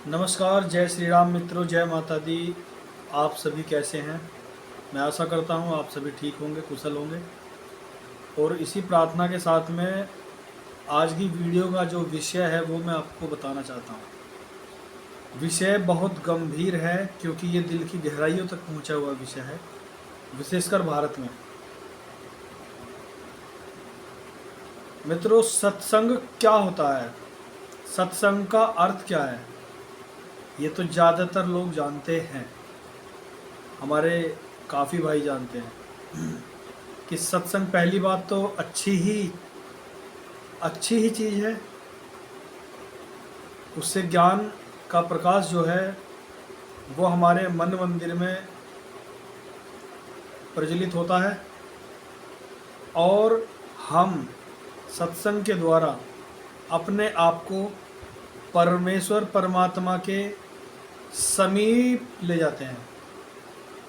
नमस्कार, जय श्री राम मित्रों, जय माता दी। आप सभी कैसे हैं? मैं आशा करता हूं आप सभी ठीक होंगे, कुशल होंगे। और इसी प्रार्थना के साथ में आज की वीडियो का जो विषय है वो मैं आपको बताना चाहता हूं। विषय बहुत गंभीर है क्योंकि ये दिल की गहराइयों तक पहुंचा हुआ विषय है, विशेषकर भारत में। मित्रों, सत्संग क्या होता है? सत्संग का अर्थ क्या है? ये तो ज़्यादातर लोग जानते हैं, हमारे काफ़ी भाई जानते हैं कि सत्संग पहली बात तो अच्छी ही चीज़ है। उससे ज्ञान का प्रकाश जो है वो हमारे मन मंदिर में प्रज्वलित होता है और हम सत्संग के द्वारा अपने आप को परमेश्वर परमात्मा के समीप ले जाते हैं।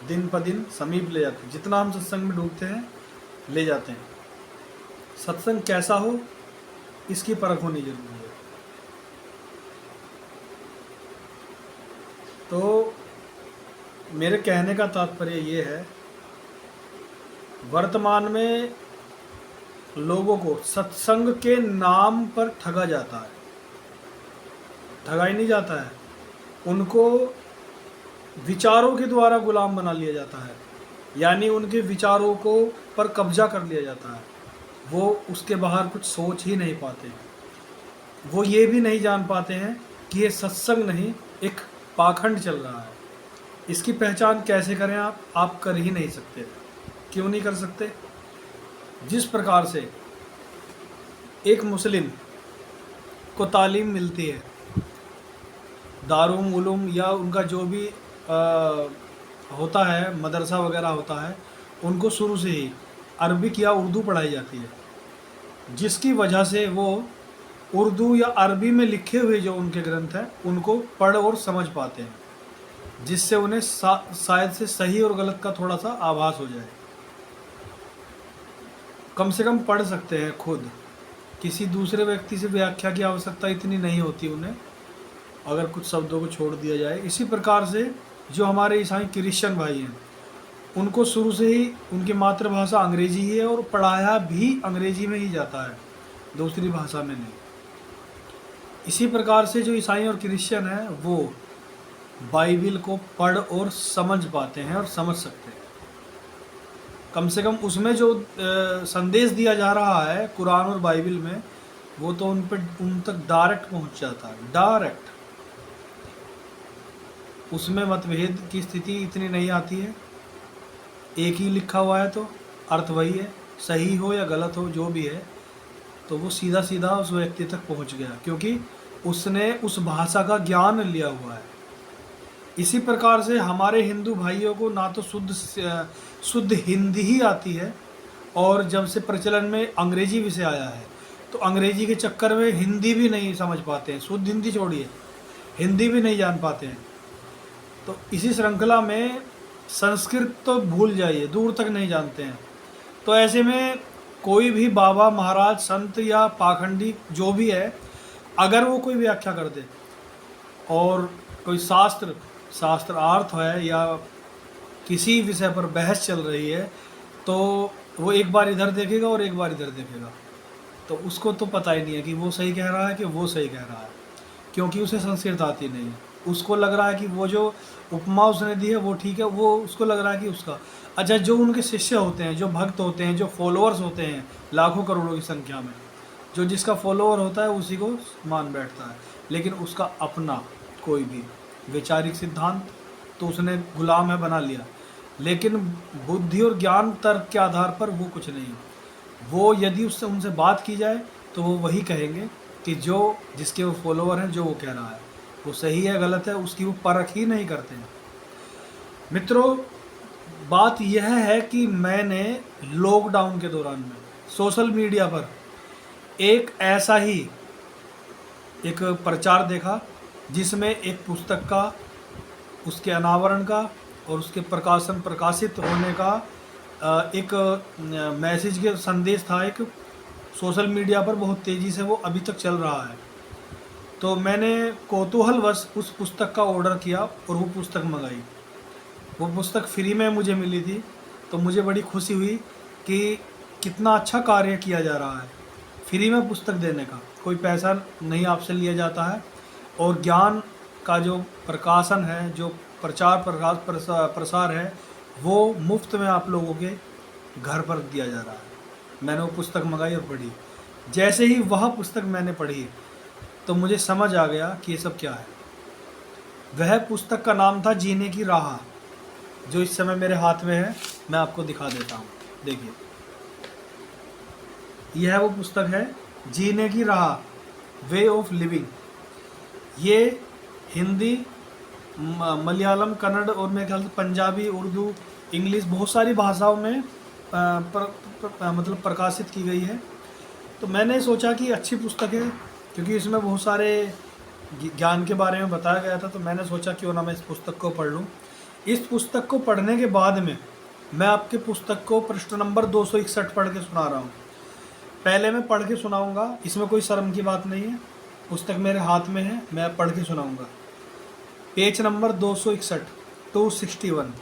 दिन प दिन समीप ले जाते हैं, जितना हम सत्संग में डूबते हैं ले जाते हैं। सत्संग कैसा हो इसकी परख होनी जरूरी है। तो मेरे कहने का तात्पर्य ये है, वर्तमान में लोगों को सत्संग के नाम पर ठगा जाता है। ठगा ही नहीं जाता है, उनको विचारों के द्वारा गुलाम बना लिया जाता है, यानी उनके विचारों को पर कब्जा कर लिया जाता है। वो उसके बाहर कुछ सोच ही नहीं पाते। वो ये भी नहीं जान पाते हैं कि ये सत्संग नहीं, एक पाखंड चल रहा है। इसकी पहचान कैसे करें? आप कर ही नहीं सकते। क्यों नहीं कर सकते? जिस प्रकार से एक मुस्लिम को तालीम मिलती है, दारुल उलूम या उनका जो भी होता है, मदरसा वगैरह होता है, उनको शुरू से ही अरबिक या उर्दू पढ़ाई जाती है, जिसकी वजह से वो उर्दू या अरबी में लिखे हुए जो उनके ग्रंथ हैं उनको पढ़ और समझ पाते हैं, जिससे उन्हें शायद से सही और गलत का थोड़ा सा आभास हो जाए। कम से कम पढ़ सकते हैं खुद, किसी दूसरे व्यक्ति से व्याख्या की आवश्यकता इतनी नहीं होती उन्हें, अगर कुछ शब्दों को छोड़ दिया जाए। इसी प्रकार से जो हमारे ईसाई क्रिश्चियन भाई हैं, उनको शुरू से ही उनकी मातृभाषा अंग्रेजी ही है और पढ़ाया भी अंग्रेजी में ही जाता है, दूसरी भाषा में नहीं। इसी प्रकार से जो ईसाई और क्रिश्चियन हैं वो बाइबिल को पढ़ और समझ पाते हैं और समझ सकते हैं। कम से कम उसमें जो संदेश दिया जा रहा है कुरान और बाइबिल में, वो तो उन तक डायरेक्ट पहुंच जाता है। डायरेक्ट उसमें मतभेद की स्थिति इतनी नहीं आती है। एक ही लिखा हुआ है तो अर्थ वही है, सही हो या गलत हो जो भी है, तो वो सीधा सीधा उस व्यक्ति तक पहुंच गया, क्योंकि उसने उस भाषा का ज्ञान लिया हुआ है। इसी प्रकार से हमारे हिंदू भाइयों को ना तो शुद्ध हिंदी ही आती है, और जब से प्रचलन में अंग्रेजी विषय आया है तो अंग्रेजी के चक्कर में हिंदी भी नहीं समझ पाते हैं। शुद्ध हिंदी छोड़िए, हिंदी भी नहीं जान पाते हैं। तो इसी श्रृंखला में संस्कृत तो भूल जाइए, दूर तक नहीं जानते हैं। तो ऐसे में कोई भी बाबा, महाराज, संत या पाखंडी जो भी है, अगर वो कोई व्याख्या कर दे और कोई शास्त्रार्थ है या किसी विषय पर बहस चल रही है, तो वो एक बार इधर देखेगा और एक बार इधर देखेगा, तो उसको तो पता ही नहीं है कि वो सही कह रहा है कि वो सही कह रहा है, क्योंकि उसे संस्कृत आती नहीं है। उसको लग रहा है कि वो जो उपमा उसने दी है वो ठीक है, वो उसको लग रहा है कि उसका अच्छा। जो उनके शिष्य होते हैं, जो भक्त होते हैं, जो फॉलोअर्स होते हैं लाखों करोड़ों की संख्या में, जो जिसका फॉलोअर होता है उसी को मान बैठता है, लेकिन उसका अपना कोई भी वैचारिक सिद्धांत तो उसने गुलाम है बना लिया। लेकिन बुद्धि और ज्ञान तर्क के आधार पर वो कुछ नहीं। वो यदि उससे उनसे बात की जाए तो वो वही कहेंगे कि जो जिसके वो फॉलोअर हैं, जो वो कह रहा है वो सही है गलत है, उसकी वो परख ही नहीं करते हैं। मित्रों, बात यह है कि मैंने लॉकडाउन के दौरान में सोशल मीडिया पर एक ऐसा ही एक प्रचार देखा, जिसमें एक पुस्तक का, उसके अनावरण का और उसके प्रकाशित होने का एक मैसेज के संदेश था। एक सोशल मीडिया पर बहुत तेज़ी से वो अभी तक चल रहा है। तो मैंने कौतूहलवश उस पुस्तक का ऑर्डर किया और वो पुस्तक मंगाई। वो पुस्तक फ्री में मुझे मिली थी, तो मुझे बड़ी खुशी हुई कि कितना अच्छा कार्य किया जा रहा है फ्री में पुस्तक देने का। कोई पैसा नहीं आपसे लिया जाता है, और ज्ञान का जो प्रकाशन है, जो प्रचार प्रसार है, वो मुफ्त में आप लोगों के घर पर दिया जा रहा है। मैंने वो पुस्तक मंगाई और पढ़ी। जैसे ही वह पुस्तक मैंने पढ़ी तो मुझे समझ आ गया कि ये सब क्या है। वह पुस्तक का नाम था जीने की राह, जो इस समय मेरे हाथ में है। मैं आपको दिखा देता हूँ, देखिए, यह वो पुस्तक है, जीने की राह, वे ऑफ लिविंग। ये हिंदी, मलयालम, कन्नड़ और मेरे ख्याल से पंजाबी, उर्दू, इंग्लिश, बहुत सारी भाषाओं में मतलब प्रकाशित की गई है। तो मैंने सोचा कि अच्छी पुस्तक है, क्योंकि इसमें बहुत सारे ज्ञान के बारे में बताया गया था। तो मैंने सोचा क्यों ना मैं इस पुस्तक को पढ़ लूँ। इस पुस्तक को पढ़ने के बाद में मैं आपके पुस्तक को पृष्ठ नंबर 261 पढ़ के सुना रहा हूँ। पहले मैं पढ़ के सुनाऊँगा, इसमें कोई शर्म की बात नहीं है। पुस्तक मेरे हाथ में है, मैं पढ़ के सुनाऊँगा। Page number 261, 261।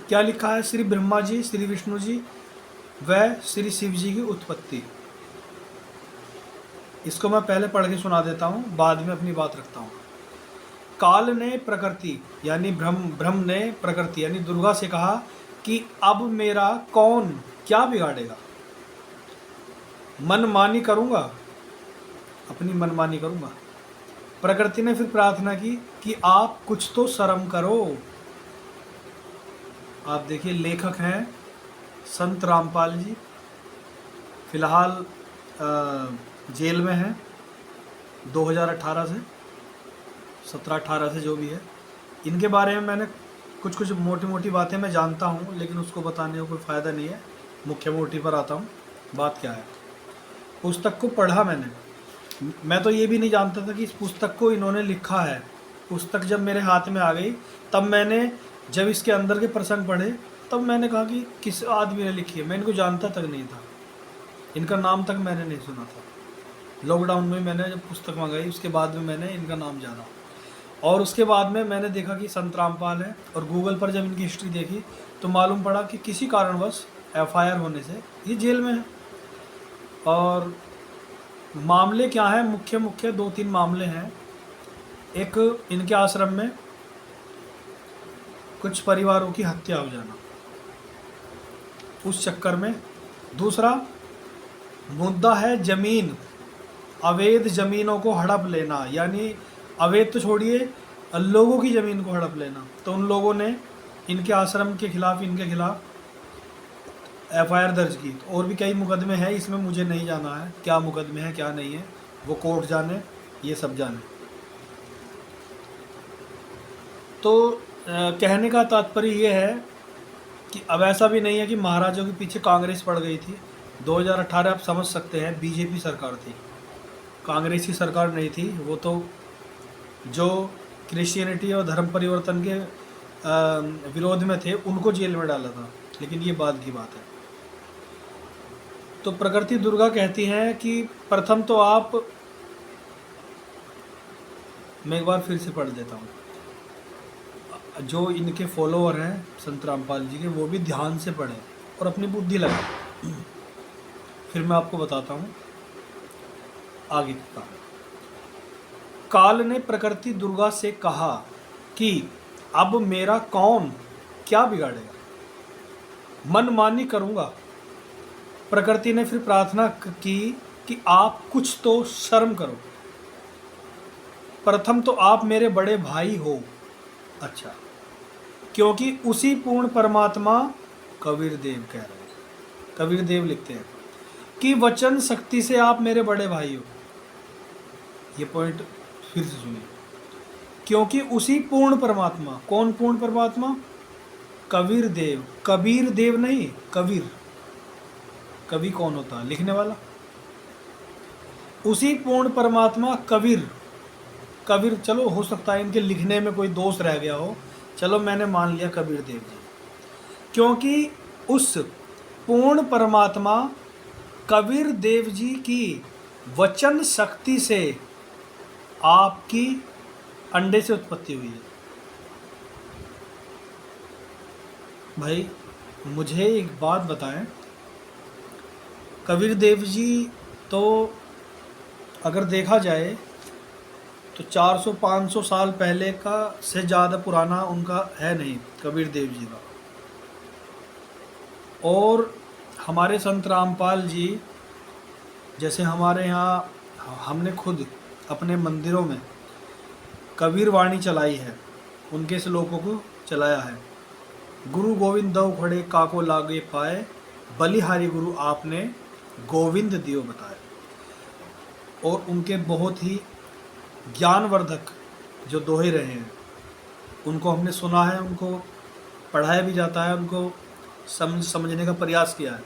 क्या लिखा है? श्री ब्रह्मा जी, श्री विष्णु जी व श्री शिव जी की उत्पत्ति। इसको मैं पहले पढ़ के सुना देता हूँ, बाद में अपनी बात रखता हूँ। काल ने प्रकृति यानी ब्रह्म ने प्रकृति यानी दुर्गा से कहा कि अब मेरा कौन क्या बिगाड़ेगा। मनमानी करूँगा, अपनी मनमानी करूँगा। प्रकृति ने फिर प्रार्थना की कि आप कुछ तो शर्म करो। आप देखिए, लेखक हैं संत रामपाल जी, फिलहाल जेल में हैं 2018 से, 17-18 से, जो भी है। इनके बारे में मैंने कुछ मोटी मोटी बातें मैं जानता हूँ, लेकिन उसको बताने का कोई फ़ायदा नहीं है। मुख्य मोटी पर आता हूँ। बात क्या है, पुस्तक को पढ़ा मैंने। मैं तो ये भी नहीं जानता था कि इस पुस्तक को इन्होंने लिखा है। पुस्तक जब मेरे हाथ में आ गई, तब मैंने जब इसके अंदर के प्रसंग पढ़े, तब मैंने कहा कि किस आदमी ने लिखी है। मैं इनको जानता तक नहीं था, इनका नाम तक मैंने नहीं सुना था। लॉकडाउन में मैंने जब पुस्तक मंगाई, उसके बाद में मैंने इनका नाम जाना, और उसके बाद में मैंने देखा कि संत रामपाल है। और गूगल पर जब इनकी हिस्ट्री देखी तो मालूम पड़ा कि किसी कारणवश FIR होने से ये जेल में है। और मामले क्या हैं? मुख्य 2-3 मामले हैं। एक, इनके आश्रम में कुछ परिवारों की हत्या हो जाना, उस चक्कर में। दूसरा मुद्दा है ज़मीन, अवैध ज़मीनों को हड़प लेना, यानी अवैध तो छोड़िए, लोगों की ज़मीन को हड़प लेना। तो उन लोगों ने इनके आश्रम के खिलाफ, इनके खिलाफ FIR दर्ज की। तो और भी कई मुकदमे हैं, इसमें मुझे नहीं जाना है क्या मुकदमे हैं क्या नहीं है, वो कोर्ट जाने, ये सब जाने। तो कहने का तात्पर्य ये है कि अब ऐसा भी नहीं है कि महाराजों के पीछे कांग्रेस पड़ गई थी। 2018 आप समझ सकते हैं, BJP सरकार थी, कांग्रेस की सरकार नहीं थी। वो तो जो क्रिश्चियनिटी और धर्म परिवर्तन के विरोध में थे, उनको जेल में डाला था। लेकिन ये बाद की बात है। तो प्रकृति दुर्गा कहती हैं कि प्रथम तो आप, मैं एक बार फिर से पढ़ देता हूँ। जो इनके फॉलोअर हैं संत रामपाल जी के, वो भी ध्यान से पढ़ें और अपनी बुद्धि लगाएं। फिर मैं आपको बताता हूँ आगे की बात। काल ने प्रकृति दुर्गा से कहा कि अब मेरा कौन क्या बिगाड़ेगा, मनमानी करूँगा। प्रकृति ने फिर प्रार्थना की कि आप कुछ तो शर्म करो। प्रथम तो आप मेरे बड़े भाई हो। अच्छा, क्योंकि उसी पूर्ण परमात्मा, कबीर देव कह रहे हैं, कबीर देव लिखते हैं कि वचन शक्ति से आप मेरे बड़े भाई हो। ये पॉइंट फिर से सुनिए, क्योंकि उसी पूर्ण परमात्मा, कौन पूर्ण परमात्मा? कबीर देव, कबीर देव नहीं, कबीर। कवि कौन होता है? लिखने वाला। उसी पूर्ण परमात्मा कबीर, कबीर, चलो हो सकता है इनके लिखने में कोई दोष रह गया हो, चलो मैंने मान लिया कबीर देव जी। क्योंकि उस पूर्ण परमात्मा कबीर देव जी की वचन शक्ति से आपकी अंडे से उत्पत्ति हुई है। भाई मुझे एक बात बताएं, कबीर देव जी तो अगर देखा जाए तो 400-500 साल पहले का से ज़्यादा पुराना उनका है नहीं कबीर देव जी का। और हमारे संत रामपाल जी, जैसे हमारे यहाँ हमने खुद अपने मंदिरों में कबीर वाणी चलाई है, उनके श्लोकों को चलाया है। गुरु गोविंद दो खड़े काको लागे पाए, बलिहारी गुरु आपने गोविंद दियो बताए। और उनके बहुत ही ज्ञानवर्धक जो दोहे रहे हैं उनको हमने सुना है, उनको पढ़ाया भी जाता है, उनको समझने का प्रयास किया है।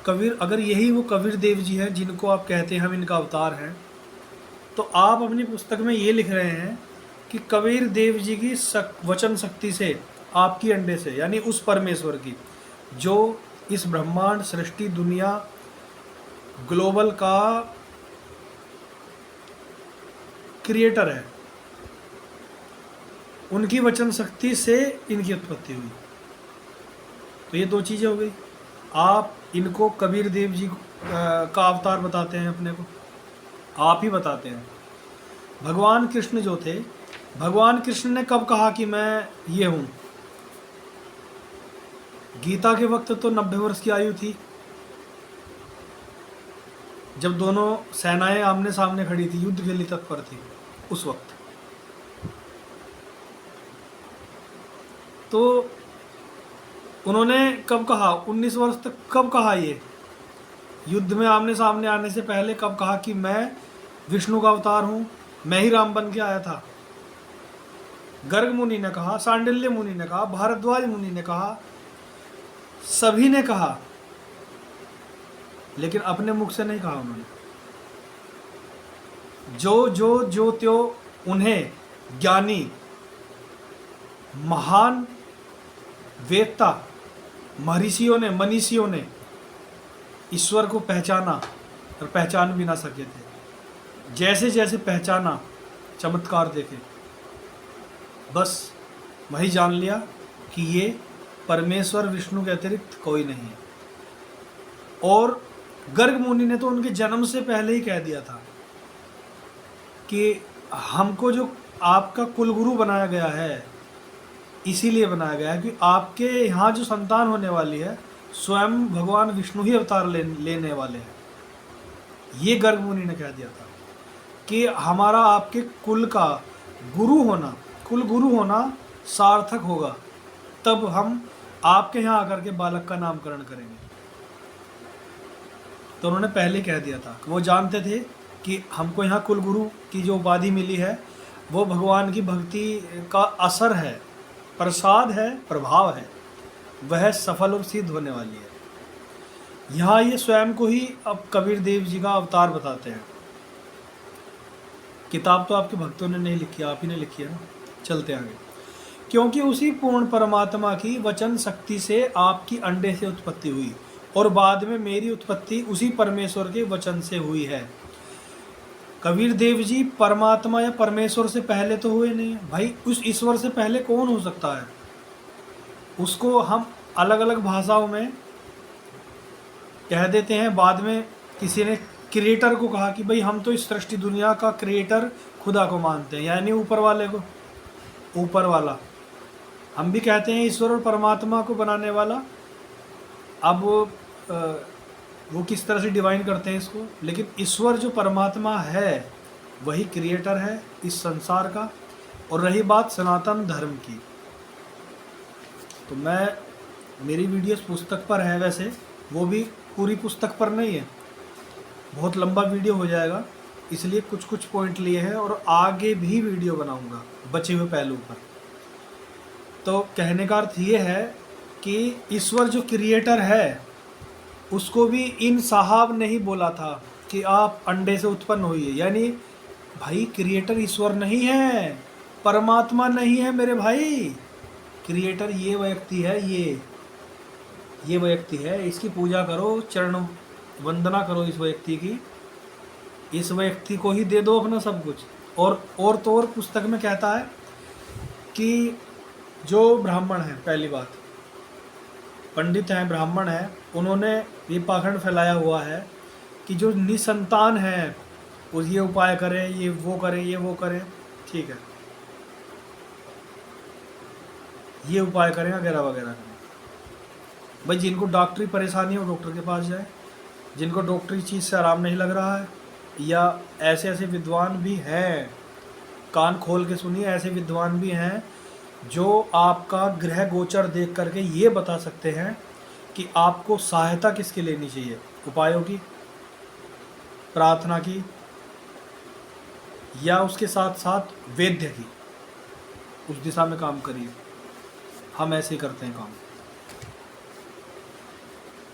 कबीर, अगर यही वो कबीर देव जी हैं जिनको आप कहते हैं हम इनका अवतार हैं, तो आप अपनी पुस्तक में ये लिख रहे हैं कि कबीर देव जी की वचन शक्ति से, आपकी अंडे से, यानी उस परमेश्वर की जो इस ब्रह्मांड सृष्टि दुनिया ग्लोबल का क्रिएटर है, उनकी वचन शक्ति से इनकी उत्पत्ति हुई। तो ये दो चीज़ें हो गई। आप इनको कबीर देव जी का अवतार बताते हैं, अपने को आप ही बताते हैं। भगवान कृष्ण जो थे, भगवान कृष्ण ने कब कहा कि मैं ये हूँ? गीता के वक्त तो 90 वर्ष की आयु थी, जब दोनों सेनाएं आमने सामने खड़ी थी, युद्ध के लिए तत्पर थी उस वक्त। तो उन्होंने कब कहा? 19 वर्ष तक कब कहा? ये युद्ध में आमने सामने आने से पहले कब कहा कि मैं विष्णु का अवतार हूँ, मैं ही राम बन के आया था? गर्ग मुनि ने कहा, सांडिल्य मुनि ने कहा, भारद्वाज मुनि ने कहा, सभी ने कहा, लेकिन अपने मुख से नहीं कहा उन्होंने। जो त्यो उन्हें ज्ञानी, महान वेत्ता महर्षियों ने, मनीषियों ने ईश्वर को पहचाना और पहचान भी ना सके थे। जैसे जैसे पहचाना, चमत्कार देखे, बस वही जान लिया कि ये परमेश्वर विष्णु के अतिरिक्त कोई नहीं है। और गर्ग मुनि ने तो उनके जन्म से पहले ही कह दिया था कि हमको जो आपका कुलगुरु बनाया गया है, इसीलिए बनाया गया है कि आपके यहाँ जो संतान होने वाली है स्वयं भगवान विष्णु ही अवतार लेने वाले हैं। ये गर्ग मुनि ने कह दिया था कि हमारा आपके कुल का गुरु होना, कुल गुरु होना सार्थक होगा, तब हम आपके यहाँ आकर के बालक का नामकरण करेंगे। तो उन्होंने पहले कह दिया था। वो जानते थे कि हमको यहाँ कुल गुरु की जो उपाधि मिली है वो भगवान की भक्ति का असर है, प्रसाद है, प्रभाव है, वह सफल और सिद्ध होने वाली है। यहाँ ये स्वयं को ही अब कबीर देव जी का अवतार बताते हैं। किताब तो आपके भक्तों ने नहीं लिखी, आप ही ने लिखी है ना। चलते आगे। क्योंकि उसी पूर्ण परमात्मा की वचन शक्ति से आपकी अंडे से उत्पत्ति हुई और बाद में मेरी उत्पत्ति उसी परमेश्वर के वचन से हुई है। कबीर देव जी परमात्मा या परमेश्वर से पहले तो हुए नहीं भाई। उस ईश्वर से पहले कौन हो सकता है? उसको हम अलग अलग भाषाओं में कह देते हैं। बाद में किसी ने क्रिएटर को कहा कि भाई हम तो इस सृष्टि दुनिया का क्रिएटर खुदा को मानते हैं, यानी ऊपर वाले को, ऊपर वाला। हम भी कहते हैं ईश्वर और परमात्मा को बनाने वाला। अब वो किस तरह से डिवाइन करते हैं इसको, लेकिन ईश्वर जो परमात्मा है वही क्रिएटर है इस संसार का। और रही बात सनातन धर्म की, तो मेरी वीडियोस पुस्तक पर है, वैसे वो भी पूरी पुस्तक पर नहीं है, बहुत लंबा वीडियो हो जाएगा, इसलिए कुछ कुछ पॉइंट लिए हैं और आगे भी वीडियो बनाऊंगा बचे हुए पहलू पर। तो कहने का अर्थ ये है कि ईश्वर जो क्रिएटर है उसको भी इन साहब ने ही बोला था कि आप अंडे से उत्पन्न हुई। यानी भाई क्रिएटर ईश्वर नहीं है, परमात्मा नहीं है मेरे भाई। क्रिएटर ये व्यक्ति है, ये व्यक्ति है। इसकी पूजा करो, चरण वंदना करो इस व्यक्ति की, इस व्यक्ति को ही दे दो अपना सब कुछ। और तो और पुस्तक में कहता है कि जो ब्राह्मण है, पहली बात पंडित हैं, ब्राह्मण हैं, उन्होंने ये पाखंड फैलाया हुआ है कि जो निसंतान है उस ये उपाय करें, ये वो करें, ये वो करें, ठीक है, ये उपाय करें वगैरह वगैरह करें। भाई जिनको डॉक्टरी परेशानी हो डॉक्टर के पास जाए, जिनको डॉक्टरी चीज़ से आराम नहीं लग रहा है, या ऐसे ऐसे विद्वान भी हैं, कान खोल के सुनिए, ऐसे विद्वान भी हैं जो आपका ग्रह गोचर देख करके ये बता सकते हैं कि आपको सहायता किसकी लेनी चाहिए, उपायों की, प्रार्थना की, या उसके साथ साथ वैद्य की। उस दिशा में काम करिए। हम ऐसे ही करते हैं काम।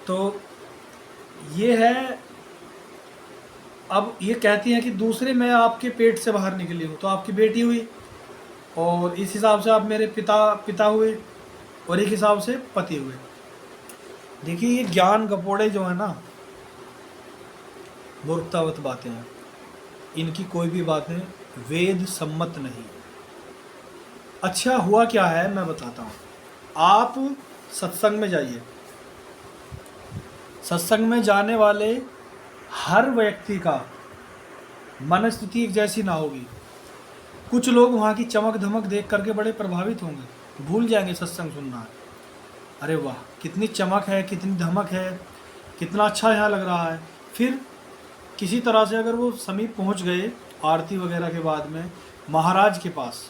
तो ये है। अब ये कहती हैं कि दूसरे मैं आपके पेट से बाहर निकली हूँ, तो आपकी बेटी हुई, और इस हिसाब से आप मेरे पिता हुए, और एक हिसाब से पति हुए। देखिए ये ज्ञान गपोड़े जो है ना, मूर्खतावत बातें हैं, इनकी कोई भी बातें वेद सम्मत नहीं। अच्छा हुआ क्या है मैं बताता हूँ। आप सत्संग में जाइए, सत्संग में जाने वाले हर व्यक्ति का मनस्थिति एक जैसी ना होगी। कुछ लोग वहाँ की चमक धमक देख करके बड़े प्रभावित होंगे, भूल जाएंगे सत्संग सुनना है। अरे वाह, कितनी चमक है, कितनी धमक है, कितना अच्छा यहाँ लग रहा है। फिर किसी तरह से अगर वो समीप पहुँच गए आरती वगैरह के बाद में महाराज के पास,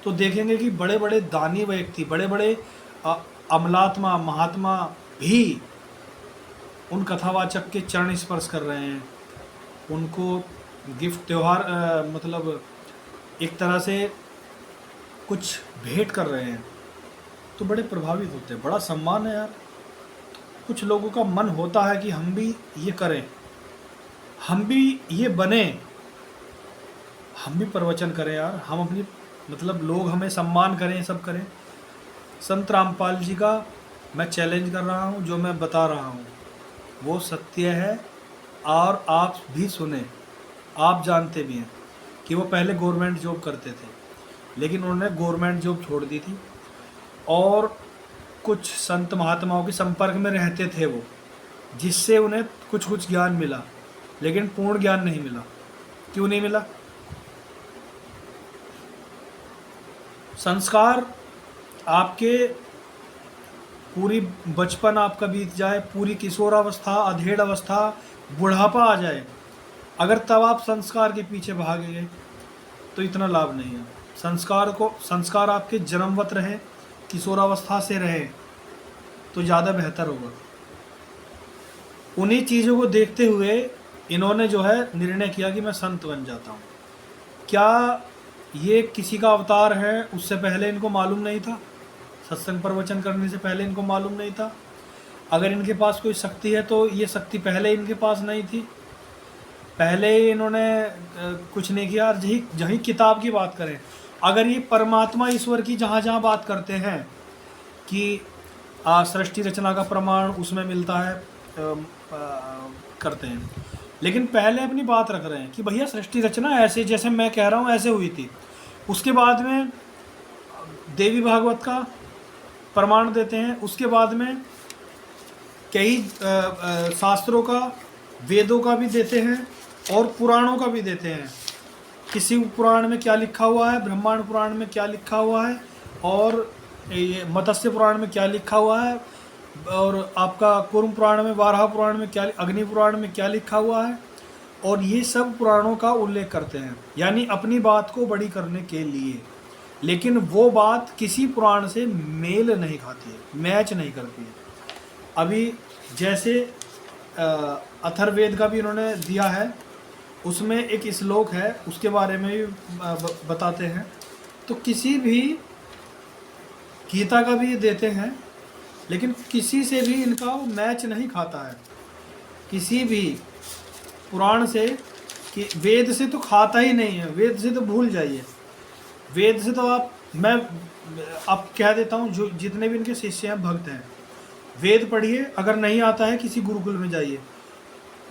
तो देखेंगे कि बड़े बड़े दानी व्यक्ति, बड़े बड़े अमलात्मा महात्मा भी उन कथावाचक के चरण स्पर्श कर रहे हैं, उनको गिफ्ट त्यौहार मतलब एक तरह से कुछ भेंट कर रहे हैं, तो बड़े प्रभावित होते हैं। बड़ा सम्मान है यार। कुछ लोगों का मन होता है कि हम भी ये करें, हम भी ये बने, हम भी प्रवचन करें यार, हम अपनी मतलब लोग हमें सम्मान करें, सब करें। संत रामपाल जी का मैं चैलेंज कर रहा हूँ, जो मैं बता रहा हूँ वो सत्य है, और आप भी सुने। आप जानते भी हैं कि वो पहले गवर्नमेंट जॉब करते थे, लेकिन उन्होंने गवर्नमेंट जॉब छोड़ दी थी, और कुछ संत महात्माओं के संपर्क में रहते थे वो, जिससे उन्हें कुछ कुछ ज्ञान मिला, लेकिन पूर्ण ज्ञान नहीं मिला। क्यों नहीं मिला? संस्कार आपके पूरी बचपन आपका बीत जाए, पूरी किशोरावस्था, अधेड़ अवस्था, बुढ़ापा आ जाए, अगर तब आप संस्कार के पीछे भागेंगे तो इतना लाभ नहीं है। संस्कार आपके जन्मवत रहे, किशोरावस्था से रहे, तो ज़्यादा बेहतर होगा। उन्हीं चीज़ों को देखते हुए इन्होंने जो है निर्णय किया कि मैं संत बन जाता हूँ। क्या ये किसी का अवतार है उससे पहले इनको मालूम नहीं था? सत्संग प्रवचन करने से पहले इनको मालूम नहीं था? अगर इनके पास कोई शक्ति है तो ये शक्ति पहले इनके पास नहीं थी? पहले इन्होंने कुछ नहीं किया। जहीं किताब की बात करें, अगर ये परमात्मा ईश्वर की जहाँ जहाँ बात करते हैं कि सृष्टि रचना का प्रमाण उसमें मिलता है, करते हैं, लेकिन पहले अपनी बात रख रहे हैं कि भैया सृष्टि रचना ऐसे जैसे मैं कह रहा हूँ ऐसे हुई थी। उसके बाद में देवी भागवत का प्रमाण देते हैं, उसके बाद में कई शास्त्रों का, वेदों का भी देते हैं, और पुराणों का भी देते हैं। किसी पुराण में क्या लिखा हुआ है, ब्रह्मांड पुराण में क्या लिखा हुआ है, और ये मत्स्य पुराण में क्या लिखा हुआ है, और आपका कूर्म पुराण में, वाराह पुराण में क्या, अग्नि पुराण में क्या लिखा हुआ है, और ये सब पुराणों का उल्लेख करते हैं, यानी अपनी बात को बड़ी करने के लिए। लेकिन वो बात किसी पुराण से मेल नहीं खाती है, मैच नहीं करती है। अभी जैसे अथर्ववेद का भी इन्होंने दिया है, उसमें एक श्लोक है, उसके बारे में भी बताते हैं। तो किसी भी गीता का भी देते हैं, लेकिन किसी से भी इनका मैच नहीं खाता है, किसी भी पुराण से। कि वेद से तो खाता ही नहीं है, वेद से तो भूल जाइए। वेद से तो मैं कह देता हूँ, जो जितने भी इनके शिष्य हैं, भक्त हैं, वेद पढ़िए। अगर नहीं आता है किसी गुरुकुल में जाइए,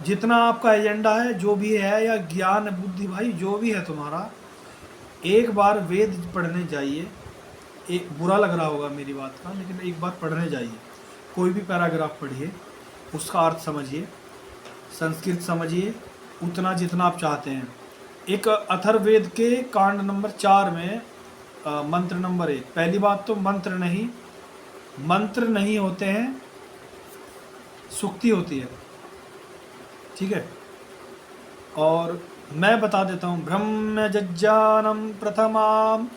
जितना आपका एजेंडा है, जो भी है, या ज्ञान बुद्धि भाई जो भी है तुम्हारा, एक बार वेद पढ़ने जाइए। एक बुरा लग रहा होगा मेरी बात का, लेकिन एक बार पढ़ने जाइए, कोई भी पैराग्राफ पढ़िए, उसका अर्थ समझिए, संस्कृत समझिए उतना जितना आप चाहते हैं। एक अथर्ववेद के कांड नंबर 4 में मंत्र नंबर 1, पहली बात तो मंत्र नहीं होते हैं, सुक्ति होती है, ठीक है। और मैं बता देता हूँ, ब्रह्मजज्ञानम प्रथमाम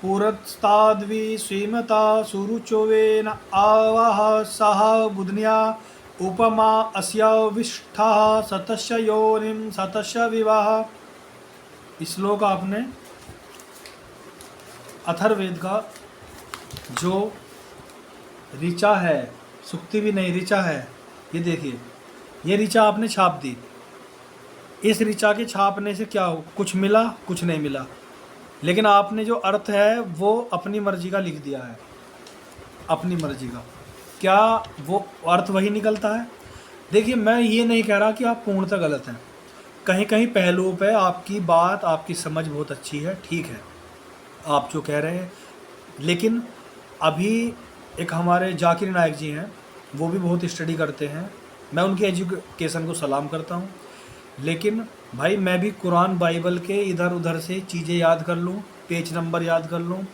पुरस्ताद्वि श्रीमता सुरुचोवेन आवाह सह बुधन्या उपमा अस्या विष्ठा सतस्य योनिम सतस्य विवाह। श्लोक आपने अथर्ववेद का जो ऋचा है, सुक्ति भी नहीं ऋचा है, ये देखिए, ये ऋचा आपने छाप दी। इस ऋचा के छापने से क्या हो, कुछ मिला, कुछ नहीं मिला, लेकिन आपने जो अर्थ है वो अपनी मर्जी का लिख दिया है, अपनी मर्जी का। क्या वो अर्थ वही निकलता है? देखिए, मैं ये नहीं कह रहा कि आप पूर्णतः गलत हैं, कहीं कहीं पहलुओं पे आपकी बात, आपकी समझ बहुत अच्छी है, ठीक है आप जो कह रहे हैं। लेकिन अभी एक हमारे जाकिर नायक जी हैं, वो भी बहुत स्टडी करते हैं, मैं उनकी एजुकेशन को सलाम करता हूँ। लेकिन भाई मैं भी कुरान बाइबल के इधर उधर से चीज़ें याद कर लूँ, पेज नंबर याद कर लूँ,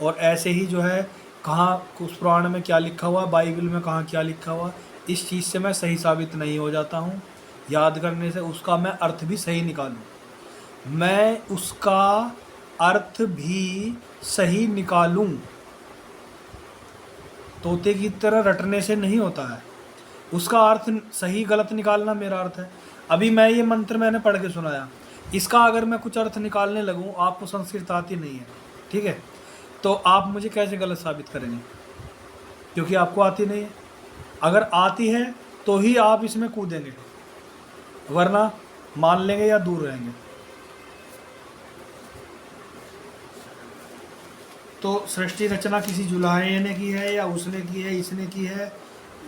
और ऐसे ही जो है कहाँ उस पुराण में क्या लिखा हुआ, बाइबल में कहाँ क्या लिखा हुआ, इस चीज़ से मैं सही साबित नहीं हो जाता हूँ। याद करने से उसका मैं अर्थ भी सही निकालूँ, मैं उसका अर्थ भी सही निकालूँ, तोते की तरह रटने से नहीं होता है। उसका अर्थ सही गलत निकालना मेरा अर्थ है। अभी मैं ये मंत्र मैंने पढ़ के सुनाया, इसका अगर मैं कुछ अर्थ निकालने लगूं, आपको संस्कृत आती नहीं है, ठीक है, तो आप मुझे कैसे गलत साबित करेंगे? क्योंकि आपको आती नहीं है। अगर आती है तो ही आप इसमें कूदेंगे, वरना मान लेंगे या दूर रहेंगे। तो सृष्टि रचना किसी जुलाहे ने की है, या उसने की है, इसने की है,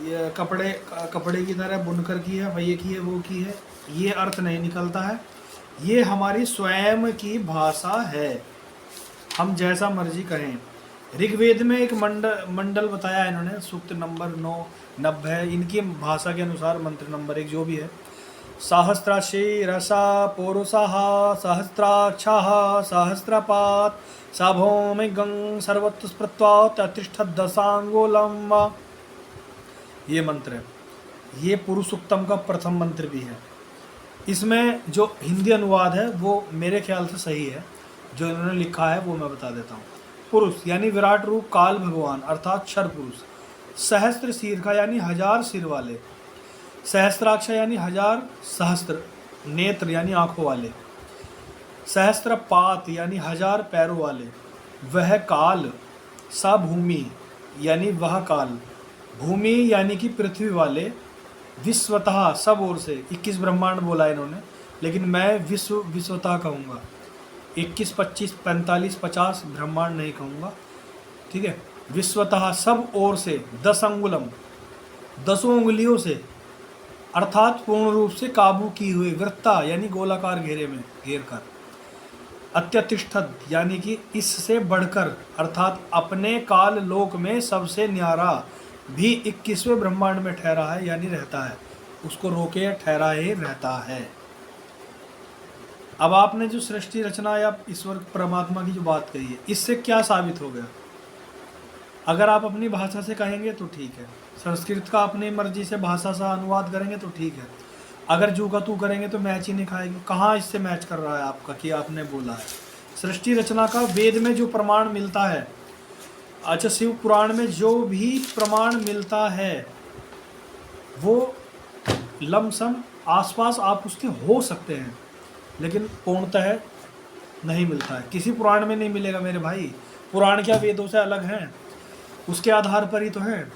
ये कपड़े की तरह बुनकर की है, वही की है, वो की है, ये अर्थ नहीं निकलता है। ये हमारी स्वयं की भाषा है, हम जैसा मर्जी कहें। ऋग्वेद में एक मंडल बताया है इन्होंने, सूक्त नंबर 9 90, इनकी भाषा के अनुसार मंत्र नंबर 1 जो भी है, सहस्राशी रसा पौरुषाः सहस्राक्षाः सहस्रपात साभौमि गंग सर्वत्र स्पृत्वा ततिष्ठत् दशांगुलम। ये मंत्र है, ये पुरुषोत्तम का प्रथम मंत्र भी है। इसमें जो हिंदी अनुवाद है वो मेरे ख्याल से सही है, जो इन्होंने लिखा है वो मैं बता देता हूँ। पुरुष यानी विराट रूप काल भगवान अर्थात क्षर पुरुष, सहस्त्र सिर का यानी 1000 सिर वाले, सहस्त्राक्ष यानी 1000 सहस्त्र नेत्र यानी आंखों वाले, सहस्त्रपात यानी 1000 पैरों वाले, वह काल, सा भूमि यानी वह काल, भूमि यानी कि पृथ्वी वाले, विश्वतः सब ओर से, 21 ब्रह्मांड बोला इन्होंने, लेकिन मैं विश्वतः कहूँगा, 21 25 45 50 ब्रह्मांड नहीं कहूँगा, ठीक है। विश्वतः सब ओर से 10 अंगुलम 10 उंगलियों से, अर्थात पूर्ण रूप से काबू की हुई, वृत्ता यानी गोलाकार घेरे में घेर कर, अत्यतिष्ठत यानी कि इससे बढ़कर, अर्थात अपने काल लोक में सबसे न्यारा भी 21वें ब्रह्मांड में ठहरा है, यानी रहता है, उसको रोके ठहरा ही रहता है। अब आपने जो सृष्टि रचना या ईश्वर परमात्मा की जो बात कही है, इससे क्या साबित हो गया? अगर आप अपनी भाषा से कहेंगे तो ठीक है, संस्कृत का अपनी मर्जी से भाषा से अनुवाद करेंगे तो ठीक है, अगर जू का तू करेंगे तो मैच ही नहीं खाएगी। कहाँ इससे मैच कर रहा है आपका कि आपने बोला है? सृष्टि रचना का वेद में जो प्रमाण मिलता है, अच्छा शिव पुराण में जो भी प्रमाण मिलता है वो लमसम आसपास आप उसके हो सकते हैं, लेकिन पूर्णतः नहीं मिलता है, किसी पुराण में नहीं मिलेगा मेरे भाई। पुराण क्या वेदों से अलग हैं? उसके आधार पर ही तो हैं।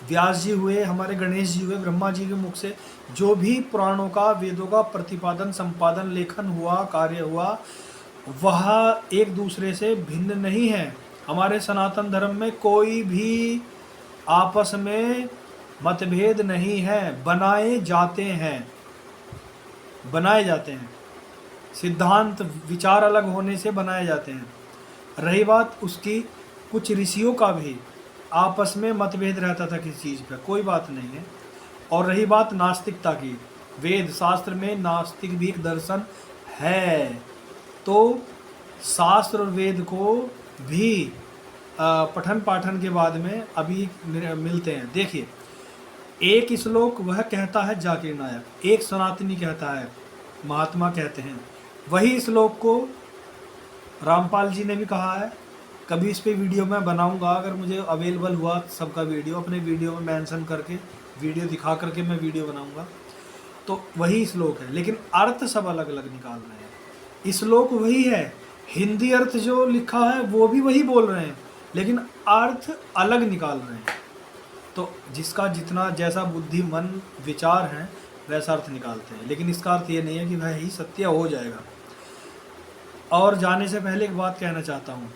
व्यास जी हुए, हमारे गणेश जी हुए, ब्रह्मा जी के मुख से जो भी पुराणों का, वेदों का प्रतिपादन, संपादन, लेखन हुआ, कार्य हुआ, वह एक दूसरे से भिन्न नहीं है। हमारे सनातन धर्म में कोई भी आपस में मतभेद नहीं है, बनाए जाते हैं, बनाए जाते हैं, सिद्धांत विचार अलग होने से बनाए जाते हैं। रही बात उसकी, कुछ ऋषियों का भी आपस में मतभेद रहता था किसी चीज़ पर, कोई बात नहीं है। और रही बात नास्तिकता की, वेद शास्त्र में नास्तिक भी एक दर्शन है, तो शास्त्र और वेद को भी पठन पाठन के बाद में अभी मिलते हैं। देखिए, एक श्लोक वह कहता है जाकिर नायक, एक सनातनी कहता है, महात्मा कहते हैं। वही श्लोक को रामपाल जी ने भी कहा है। कभी इस पे वीडियो मैं बनाऊंगा, अगर मुझे अवेलेबल हुआ सबका वीडियो, अपने वीडियो में मेंशन करके, वीडियो दिखा करके मैं वीडियो बनाऊंगा। तो वही श्लोक है, लेकिन अर्थ सब अलग अलग निकाल रहे हैं। श्लोक वही है, हिंदी अर्थ जो लिखा है वो भी वही बोल रहे हैं, लेकिन अर्थ अलग निकाल रहे हैं। तो जिसका जितना जैसा बुद्धि मन विचार है वैसा अर्थ निकालते हैं, लेकिन इसका अर्थ ये नहीं है कि वह ही सत्य हो जाएगा। और जाने से पहले एक बात कहना चाहता हूँ,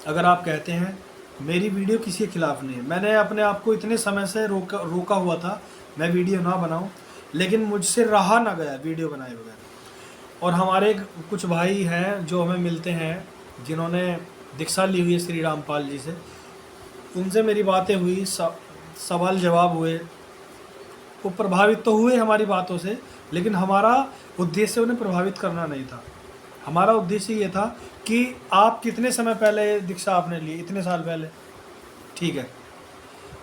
अगर आप कहते हैं मेरी वीडियो किसी के खिलाफ नहीं है, मैंने अपने आप को इतने समय से रोका हुआ था मैं वीडियो ना बनाऊं, लेकिन मुझसे रहा ना गया वीडियो बनाए बगैर। और हमारे कुछ भाई हैं जो हमें मिलते हैं, जिन्होंने दीक्षा ली हुई है श्री रामपाल जी से, उनसे मेरी बातें हुई, सवाल जवाब हुए, वो प्रभावित तो हुए हमारी बातों से, लेकिन हमारा उद्देश्य उन्हें प्रभावित करना नहीं था। हमारा उद्देश्य ये था कि आप कितने समय पहले दीक्षा आपने ली, इतने साल पहले, ठीक है।